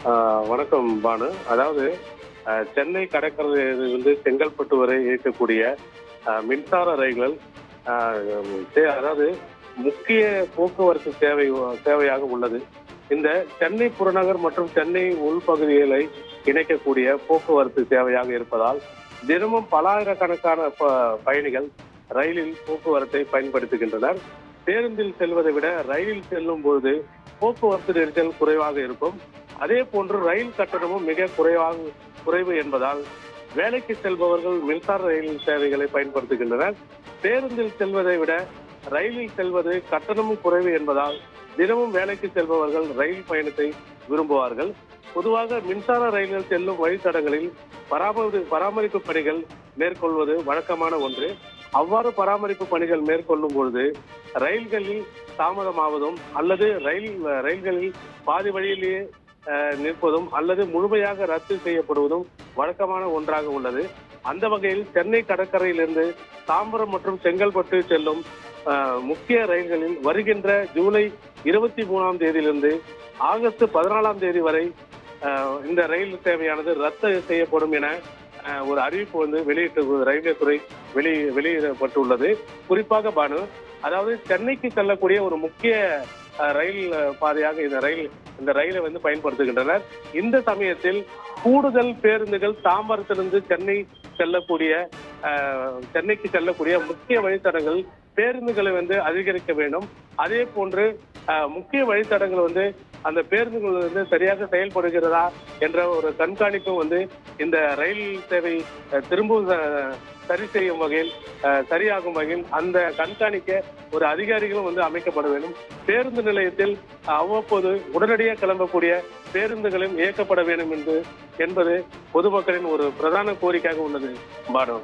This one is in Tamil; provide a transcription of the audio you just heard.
வணக்கம் பானு. அதாவது சென்னை கடற்கரையிலிருந்து செங்கல்பட்டு வரை இயக்கக்கூடிய மின்சார ரயில்கள் அதாவது முக்கிய போக்குவரத்து சேவையாக உள்ளது. இந்த சென்னை புறநகர் மற்றும் சென்னை உள்பகுதிகளை இணைக்கக்கூடிய போக்குவரத்து சேவையாக இருப்பதால் தினமும் பல ஆயிரக்கணக்கான பயணிகள் ரயிலில் போக்குவரத்தை பயன்படுத்துகின்றனர். பேருந்தில் செல்வதை விட ரயிலில் செல்லும் பொழுது போக்குவரத்து நெரிசல் குறைவாக இருக்கும். அதே போன்று ரயில் கட்டணமும் மிக குறைவு என்பதால் வேலைக்கு செல்பவர்கள் மின்சார ரயில் சேவைகளை பயன்படுத்துகின்றனர். பேருந்தில் செல்வதை விட ரயிலில் செல்வது கட்டணமும் குறைவு என்பதால் தினமும் வேலைக்கு செல்பவர்கள் ரயில் பயணத்தை விரும்புவார்கள். பொதுவாக மின்சார ரயில்கள் செல்லும் வழித்தடங்களில் பராமரிப்பு பணிகள் மேற்கொள்வது வழக்கமான ஒன்று. அவ்வாறு பராமரிப்பு பணிகள் மேற்கொள்ளும் பொழுது ரயில்களில் தாமதமாவதும் அல்லது ரயில்களில் பாதி வழியிலேயே நிற்பதும் அல்லது முழுமையாக ரத்து செய்யப்படுவதும் வழக்கமான ஒன்றாக உள்ளது. அந்த வகையில் சென்னை கடற்கரையிலிருந்து தாம்பரம் மற்றும் செங்கல்பட்டு செல்லும் முக்கிய ரயில்களில் வருகின்ற ஜூலை 23ஆம் தேதியிலிருந்து ஆகஸ்ட் 14ஆம் தேதி வரை இந்த ரயில் சேவையானது ரத்து செய்யப்படும் என ஒரு அறிவிப்பு ரயில்வே துறை வெளியிடப்பட்டுள்ளது. குறிப்பாக பானு, அதாவது சென்னைக்கு செல்லக்கூடிய ஒரு முக்கிய ரயில் பாதையாக இந்த ரயிலை பயன்படுத்துகின்றனர். இந்த சமயத்தில் கூடுதல் பேருந்துகள் தாம்பரத்திலிருந்து சென்னைக்கு செல்லக்கூடிய முக்கிய வழித்தடங்கள் பேருந்துகளை அதிகரிக்க வேண்டும். அதே போன்று முக்கிய வழித்தடங்கள் அந்த பேருந்துகள் சரியாக செயல்படுகிறதா என்ற ஒரு கண்காணிப்பு இந்த ரயில் சேவை திரும்பவும் சரி செய்யும் வகையில் சரியாகும் வகையில் அந்த கண்காணிக்க ஒரு அதிகாரிகளும் அமைக்கப்பட வேண்டும். பேருந்து நிலையத்தில் அவ்வப்போது உடனடியாக கிளம்பக்கூடிய பேருந்துகளும் இயக்கப்பட வேண்டும் என்பது பொதுமக்களின் ஒரு பிரதான கோரிக்கையாக உள்ளது பானு.